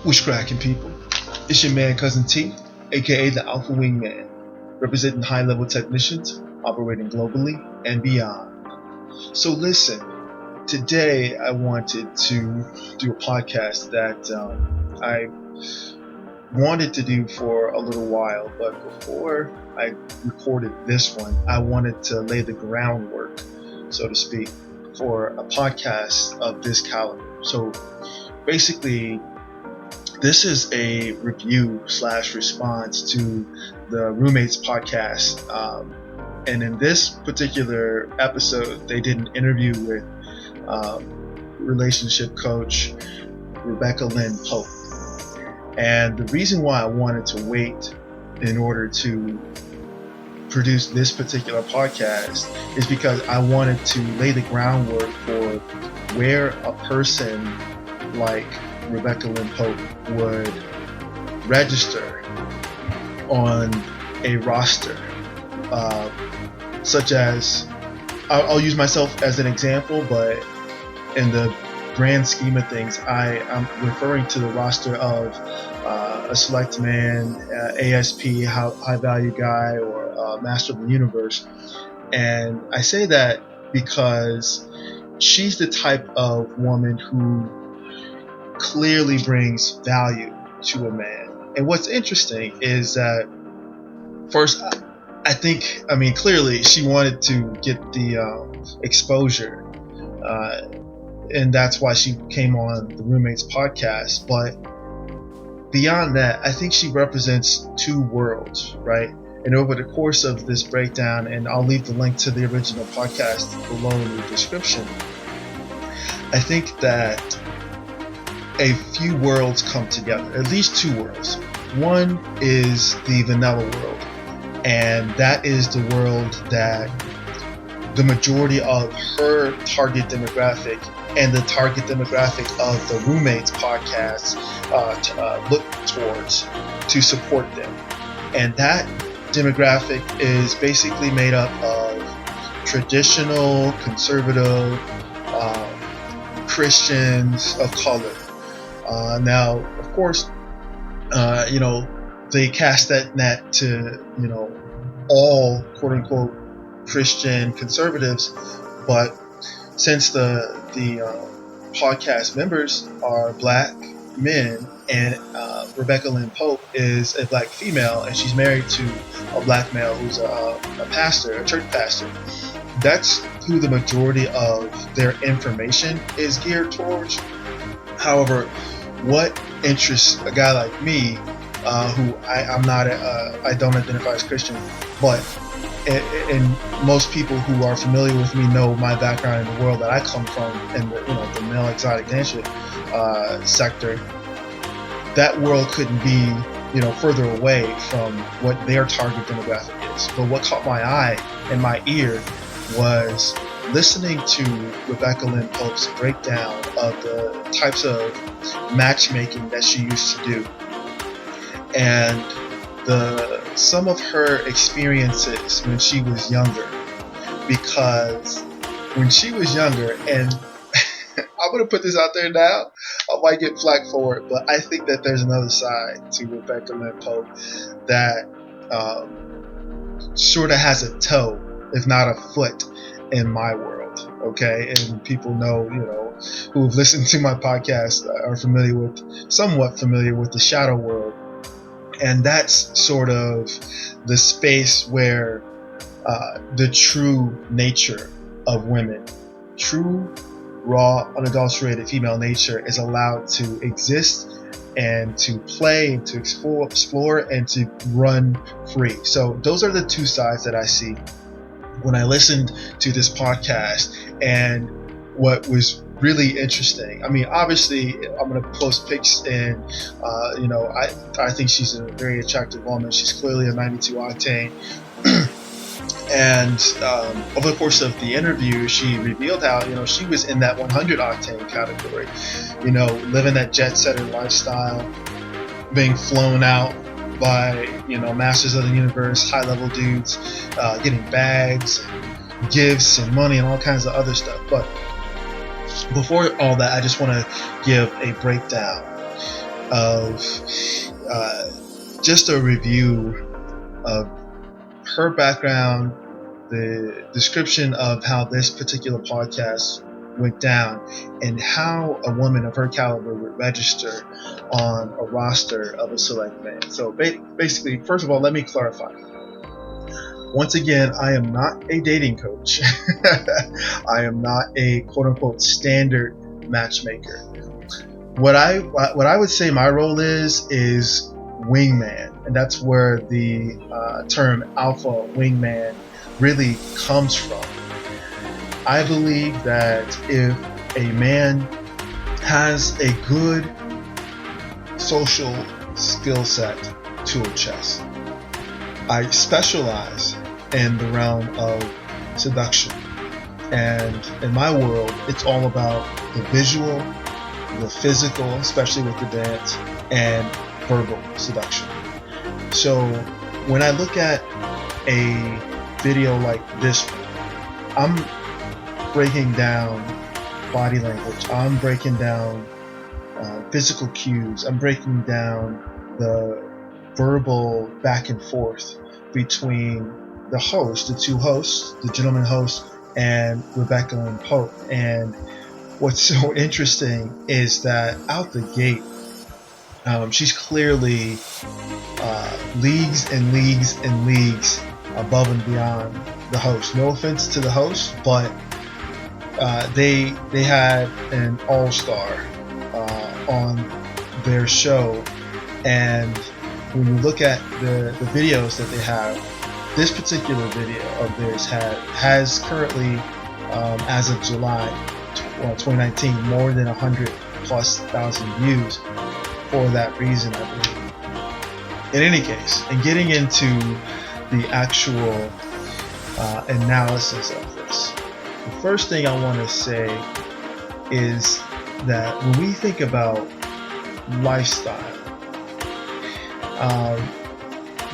What's cracking, people? It's your man, Cousin T, aka the Alpha Wingman, representing high-level technicians operating globally and beyond. So listen, today I wanted to do a podcast that I wanted to do for a little while, but before I recorded this one, I wanted to lay the groundwork, so to speak, for a podcast of this caliber. So basically, this is a review / response to the Roommates podcast. And in this particular episode, they did an interview with relationship coach Rebecca Lynn Pope. And the reason why I wanted to wait in order to produce this particular podcast is because I wanted to lay the groundwork for where a person like Rebecca Lynn Pope would register on a roster, such as, I'll use myself as an example, but in the grand scheme of things, I'm referring to the roster of a select man, ASP, high value guy, or master of the universe. And I say that because she's the type of woman who clearly brings value to a man. And what's interesting is that first, clearly she wanted to get the exposure, and that's why she came on the Roommates podcast. But beyond that, I think she represents two worlds, right? And over the course of this breakdown, and I'll leave the link to the original podcast below in the description, I think that a few worlds come together, at least two worlds. One is the vanilla world, and that is the world that the majority of her target demographic and the target demographic of the Roommates podcast look towards to support them. And that demographic is basically made up of traditional, conservative Christians of color. Now, of course, they cast that net to, all quote-unquote Christian conservatives, but since the podcast members are black men, and Rebecca Lynn Pope is a black female, and she's married to a black male who's a pastor, a church pastor, that's who the majority of their information is geared towards. However, what interests a guy like me, who I don't identify as Christian, but and most people who are familiar with me know my background in the world that I come from, in the male exotic dancer sector. That world couldn't be further away from what their target demographic is. But what caught my eye and my ear was listening to Rebecca Lynn Pope's breakdown of the types of matchmaking that she used to do, and some of her experiences when she was younger. Because when she was younger, and I'm going to put this out there now, I might get flack for it, but I think that there's another side to Rebecca Lynn Pope that sort of has a toe, if not a foot, in my world, okay? And people know, who have listened to my podcast are somewhat familiar with the shadow world. And that's sort of the space where the true nature of women, true, raw, unadulterated female nature is allowed to exist and to play and to explore and to run free. So those are the two sides that I see when I listened to this podcast. And what was really interesting, obviously I'm going to post pics, and I think she's a very attractive woman. She's clearly a 92 octane. And over the course of the interview, she revealed how she was in that 100 octane category, living that jet setter lifestyle, being flown out by masters of the universe, high level dudes, getting bags, gifts, and money, and all kinds of other stuff. But before all that, I just want to give a breakdown. of just a review of her background, the description of how this particular podcast went down, and how a woman of her caliber would register on a roster of a select man. So basically, first of all, let me clarify. Once again, I am not a dating coach. I am not a quote-unquote standard matchmaker. What I would say my role is wingman, and that's where the term alpha wingman really comes from. I believe that if a man has a good social skill set, tool chest, I specialize in the realm of seduction, and in my world, it's all about the visual, the physical, especially with the dance, and verbal seduction. So when I look at a video like this one, I'm breaking down body language, I'm breaking down physical cues, I'm breaking down the verbal back and forth between the host, the two hosts, the gentleman host, and Rebecca and Pope. And what's so interesting is that out the gate, she's clearly leagues and leagues and leagues above and beyond the host. No offense to the host, but they had an all-star on their show, and when you look at the videos that they have, this particular video of theirs has currently, as of July 2019, more than 100,000+ views for that reason, I believe. In any case, and getting into the actual analysis of this, the first thing I want to say is that when we think about lifestyle,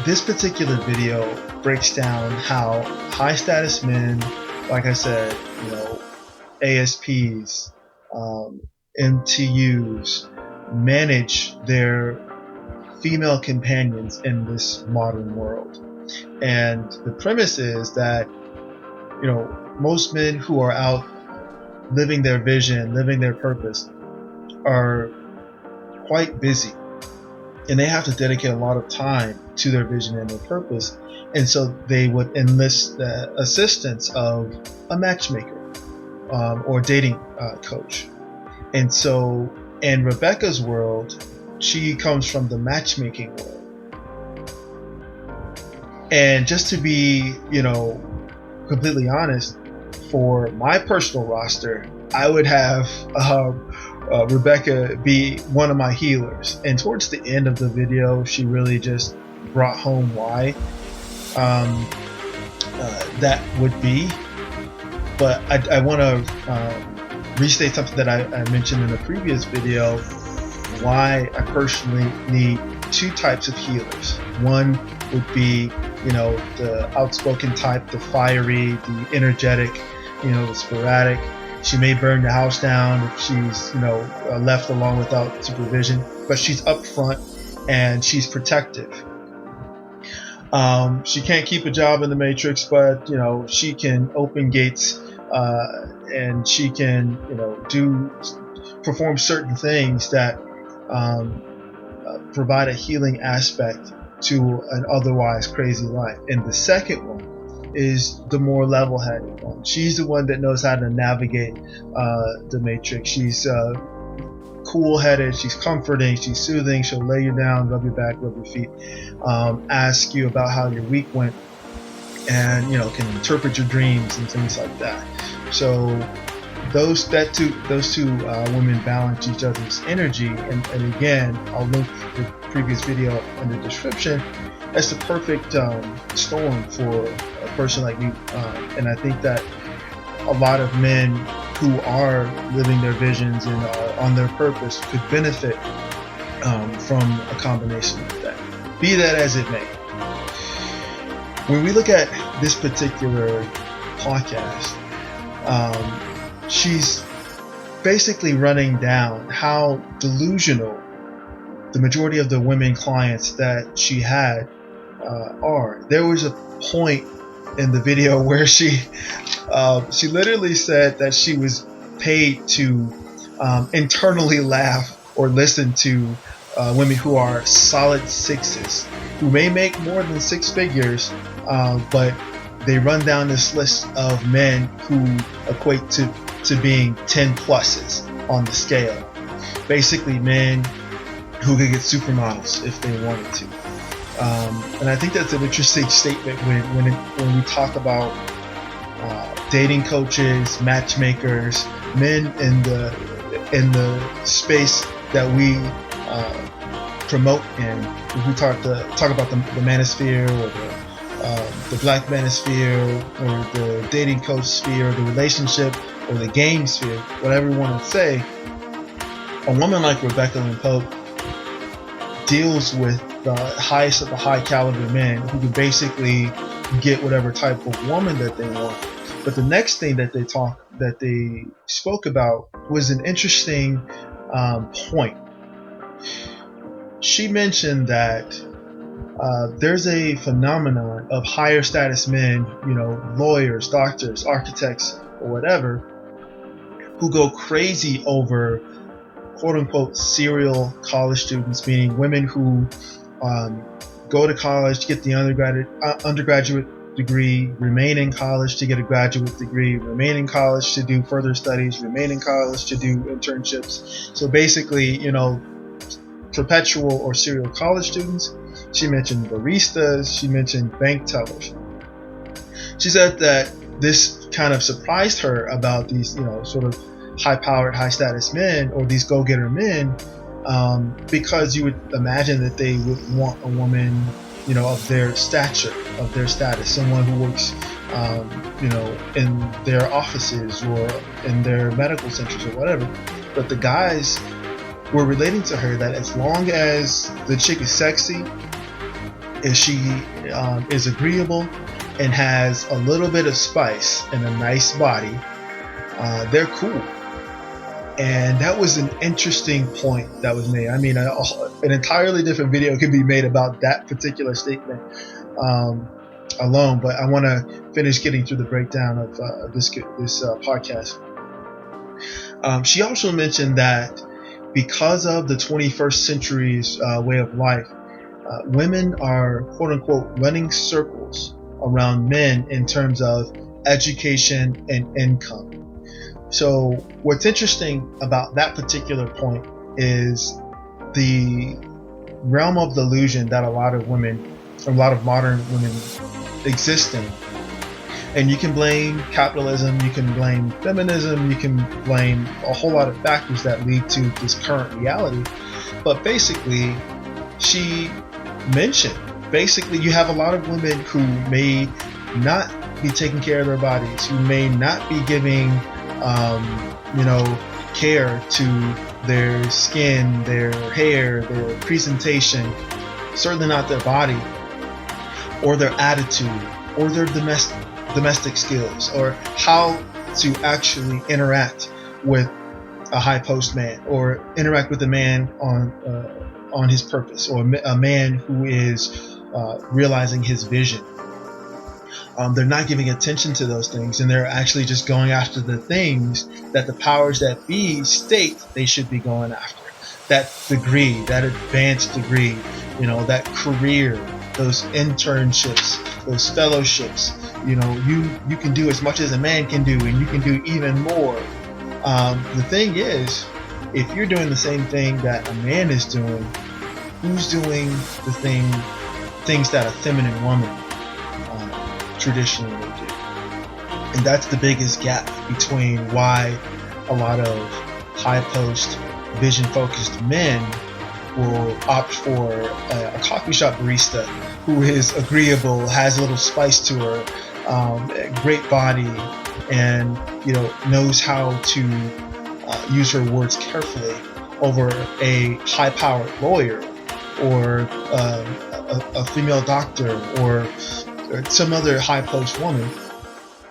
this particular video breaks down how high status men, like I said, ASPs, MTUs, manage their female companions in this modern world. And the premise is that, most men who are out living their vision, living their purpose, are quite busy. And they have to dedicate a lot of time to their vision and their purpose. And so they would enlist the assistance of a matchmaker or dating coach. And so in Rebecca's world, she comes from the matchmaking world. And just to be, completely honest, for my personal roster, I would have Rebecca be one of my healers. And towards the end of the video, she really just brought home why that would be. But I want to restate something that I mentioned in a previous video, why I personally need two types of healers. One would be, the outspoken type, the fiery, the energetic, the sporadic. She may burn the house down if she's, left alone without supervision, but she's upfront and she's protective. She can't keep a job in the Matrix, but, she can open gates, and she can, perform certain things that provide a healing aspect to an otherwise crazy life. And the second one is the more level-headed one. She's the one that knows how to navigate the Matrix. She's cool-headed, she's comforting, she's soothing. She'll lay you down, rub your back, rub your feet, ask you about how your week went, and can interpret your dreams and things like that. So those two women balance each other's energy, and again, I'll link the previous video in the description. That's the perfect storm for a person like me, and I think that a lot of men who are living their visions and are on their purpose could benefit from a combination of that. Be that as it may, when we look at this particular podcast, she's basically running down how delusional the majority of the women clients that she had are. There was a point in the video where she literally said that she was paid to internally laugh or listen to women who are solid sixes, who may make more than six figures, but they run down this list of men who equate to being 10 pluses on the scale. Basically, men who could get supermodels if they wanted to. And I think that's an interesting statement when we talk about dating coaches, matchmakers, men in the space that we promote in. If we talk about the manosphere or the black manosphere or the dating coach sphere or the relationship or the game sphere, whatever you want to say, a woman like Rebecca Lynn Pope deals with the highest of the high caliber men who can basically get whatever type of woman that they want. But the next thing that they spoke about was an interesting point. She mentioned that there's a phenomenon of higher status men, lawyers, doctors, architects, or whatever, who go crazy over quote unquote serial college students, meaning women who go to college to get the undergraduate degree, remain in college to get a graduate degree, remain in college to do further studies, remain in college to do internships. So basically, perpetual or serial college students. She mentioned baristas. She mentioned bank tellers. She said that this kind of surprised her about these, sort of high-powered, high-status men, or these go-getter men, because you would imagine that they would want a woman, of their stature, of their status, someone who works, in their offices or in their medical centers or whatever. But the guys were relating to her that as long as the chick is sexy, if she is agreeable and has a little bit of spice and a nice body, they're cool. And that was an interesting point that was made. I mean, an entirely different video could be made about that particular statement alone, but I want to finish getting through the breakdown of this podcast. She also mentioned that because of the 21st century's way of life, women are quote unquote running circles around men in terms of education and income. So what's interesting about that particular point is the realm of delusion that a lot of modern women exist in. And you can blame capitalism, you can blame feminism, you can blame a whole lot of factors that lead to this current reality. But basically, she mentioned, you have a lot of women who may not be taking care of their bodies, who may not be giving care to their skin, their hair, their presentation, certainly not their body, or their attitude, or their domestic skills, or how to actually interact with a high post man, or interact with a man on his purpose, or a man who is realizing his vision. They're not giving attention to those things, and they're actually just going after the things that the powers that be state they should be going after. That degree, that advanced degree, that career, those internships, those fellowships. You can do as much as a man can do, and you can do even more. The thing is, if you're doing the same thing that a man is doing, who's doing the things that a feminine woman traditionally do? And that's the biggest gap between why a lot of high post, vision focused men will opt for a coffee shop barista who is agreeable, has a little spice to her, great body, and knows how to use her words carefully, over a high-powered lawyer, or a female doctor, or some other high-post woman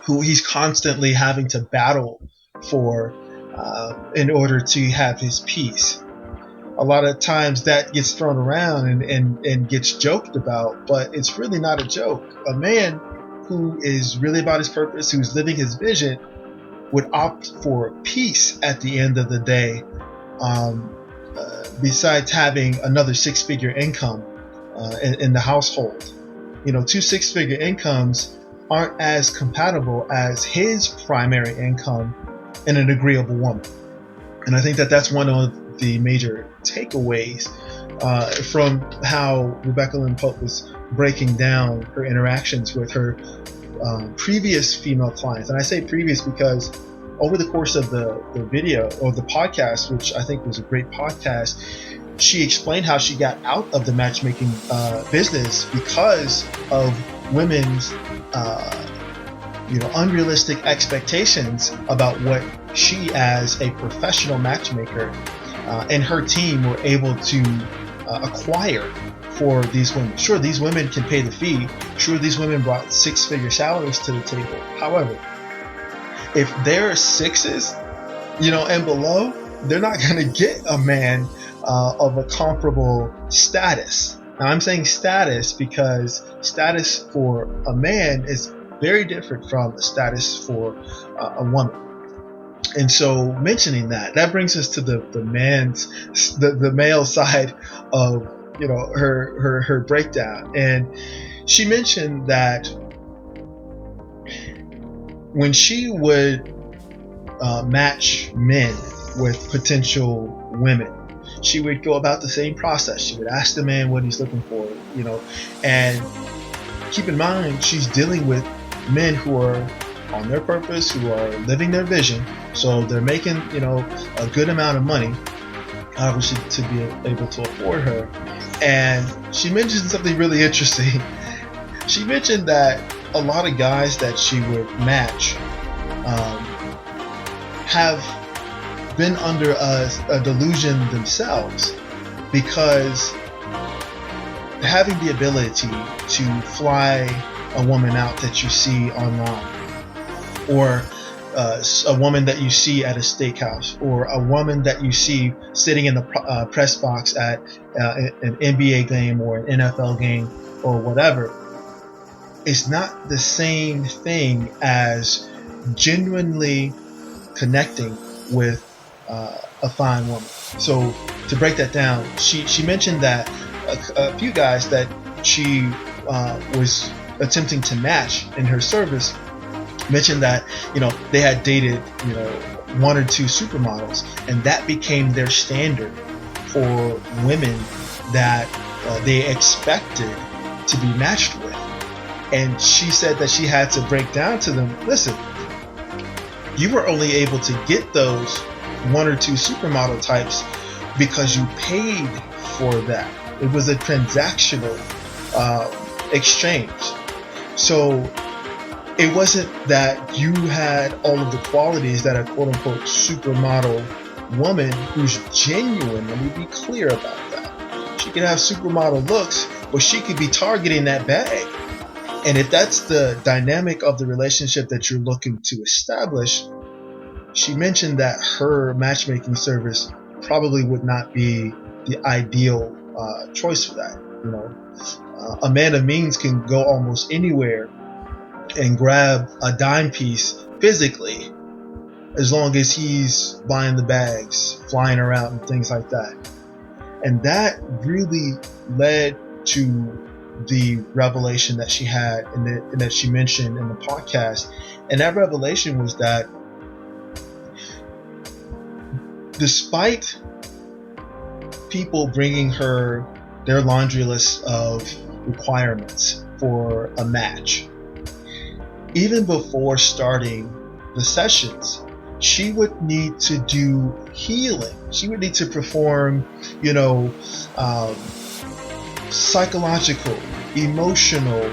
who he's constantly having to battle for in order to have his peace. a lot of times that gets thrown around and gets joked about, but it's really not a joke. A man who is really about his purpose, who's living his vision, would opt for peace at the end of the day, besides having another six-figure income in the household. You know, two six-figure incomes aren't as compatible as his primary income and an agreeable woman. And I think that that's one of the major takeaways from how Rebecca Lynn Pope was breaking down her interactions with her previous female clients. And I say previous because over the course of the video or the podcast, which I think was a great podcast, she explained how she got out of the matchmaking business because of women's unrealistic expectations about what she, as a professional matchmaker, and her team were able to acquire for these women. Sure, these women can pay the fee. Sure, these women brought six-figure salaries to the table. However, if they're sixes, and below, they're not going to get a man of a comparable status. Now, I'm saying status because status for a man is very different from a status for a woman. And so, mentioning that brings us to the male side of her breakdown. And she mentioned that when she would match men with potential women, she would go about the same process. She would ask the man what he's looking for, and keep in mind, she's dealing with men who are on their purpose, who are living their vision, so they're making, a good amount of money, obviously, to be able to afford her. And she mentioned something really interesting. She mentioned that a lot of guys that she would match have been under a delusion themselves, because having the ability to fly a woman out that you see online, or a woman that you see at a steakhouse, or a woman that you see sitting in the press box at an NBA game or an NFL game or whatever, it's not the same thing as genuinely connecting with a fine woman. So to break that down, she mentioned that a few guys that she was attempting to match in her service mentioned that they had dated one or two supermodels, and that became their standard for women that they expected to be matched with. And she said that she had to break down to them, listen, you were only able to get those one or two supermodel types because you paid for that. It was a transactional exchange. So it wasn't that you had all of the qualities that a quote-unquote supermodel woman who's genuine. Let me be clear about that. She could have supermodel looks, but she could be targeting that bag. And if that's the dynamic of the relationship that you're looking to establish, she mentioned that her matchmaking service probably would not be the ideal choice for that. A man of means can go almost anywhere and grab a dime piece physically, as long as he's buying the bags, flying around, and things like that. And that really led to the revelation that she had and that she mentioned in the podcast. And that revelation was that despite people bringing her their laundry list of requirements for a match, even before starting the sessions, she would need to do healing. She would need to perform, psychological, emotional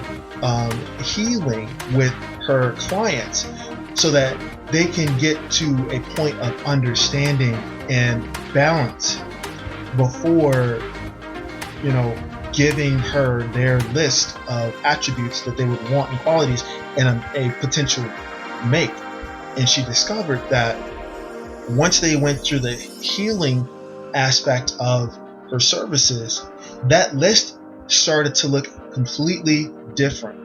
healing with her clients, so that they can get to a point of understanding and balance before, giving her their list of attributes that they would want and qualities in a potential mate. And she discovered that once they went through the healing aspect of her services, that list started to look completely different.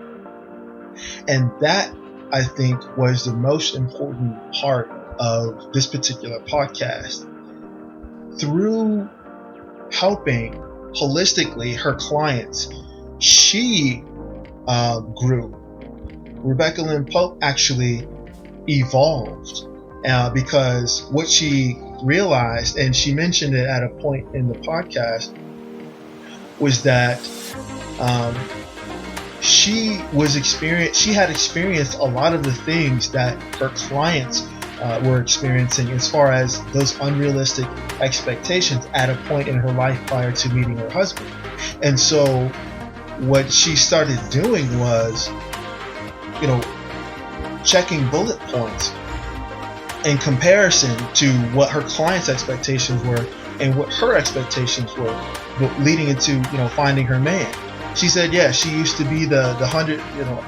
And that, I think, was the most important part of this particular podcast. Through helping holistically her clients, she grew. Rebecca Lynn Pope actually evolved because what she realized, and she mentioned it at a point in the podcast, was that she had experienced a lot of the things that her clients were experiencing as far as those unrealistic expectations at a point in her life prior to meeting her husband. And so what she started doing was, checking bullet points in comparison to what her clients' expectations were and what her expectations were, leading into, finding her man. She said, yeah, she used to be the 100,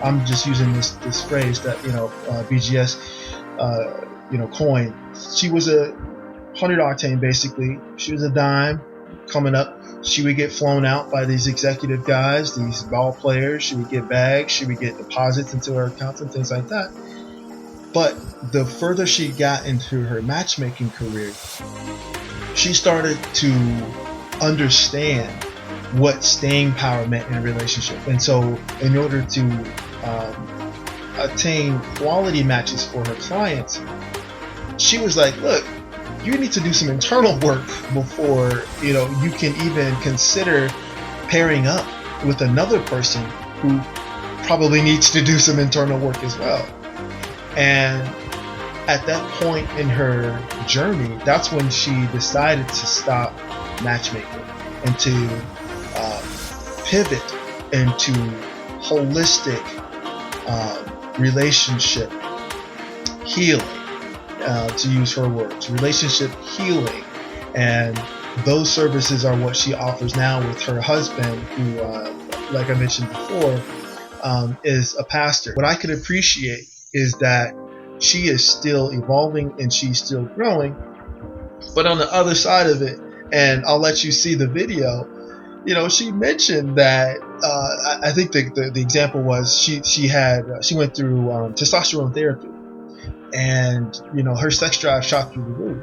I'm just using this phrase that, BGS, coined. She was a 100 octane, basically. She was a dime coming up. She would get flown out by these executive guys, these ball players. She would get bags. She would get deposits into her accounts and things like that. But the further she got into her matchmaking career, she started to understand what staying power meant in a relationship. And so in order to attain quality matches for her clients, she was like, look, you need to do some internal work before you can even consider pairing up with another person who probably needs to do some internal work as well. And at that point in her journey, that's when she decided to stop matchmaking and to pivot into holistic relationship healing, to use her words, relationship healing. And those services are what she offers now with her husband, who, like I mentioned before, is a pastor. What I could appreciate is that she is still evolving and she's still growing. But on the other side of it, and I'll let you see the video, she mentioned that I think the example was she went through testosterone therapy, and her sex drive shot through the roof,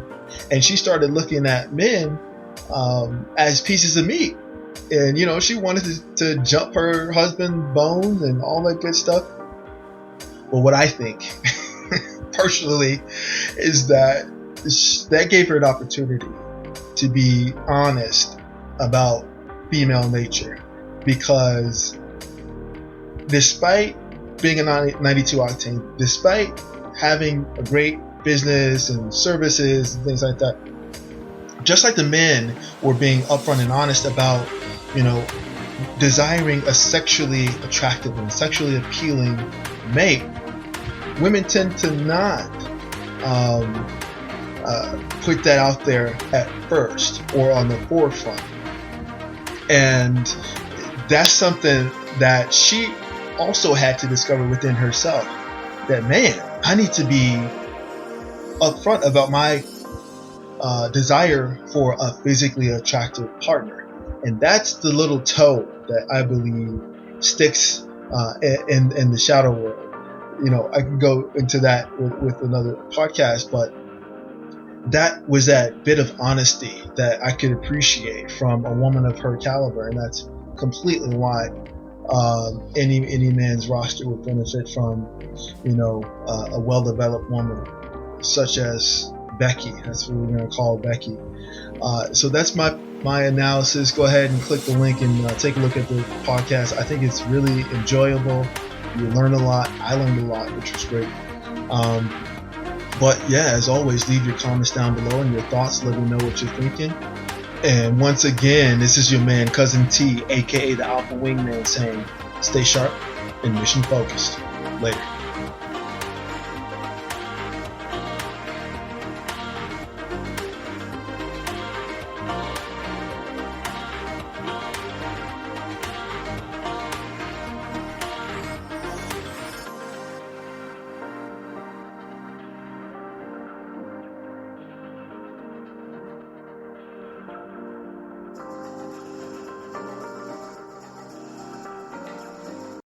and she started looking at men as pieces of meat, and she wanted to jump her husband's bones and all that good stuff. Well, what I think personally is that gave her an opportunity to be honest about female nature, because despite being a 92 octane, despite having a great business and services and things like that, just like the men were being upfront and honest about, desiring a sexually attractive and sexually appealing mate, women tend to not put that out there at first or on the forefront. And that's something that she also had to discover within herself, that, man, I need to be upfront about my desire for a physically attractive partner. And that's the little toe that I believe sticks in the shadow world. I can go into that with another podcast, but that was that bit of honesty that I could appreciate from a woman of her caliber, and that's completely why any man's roster would benefit from, a well-developed woman such as Becky. That's what we're going to call Becky. So that's my analysis. Go ahead and click the link and take a look at the podcast. I think it's really enjoyable. You learn a lot. I learned a lot, which was great. But yeah, as always, leave your comments down below and your thoughts. Let me know what you're thinking. And once again, this is your man, Cousin T, aka the Alpha Wingman, saying stay sharp and mission focused. Later.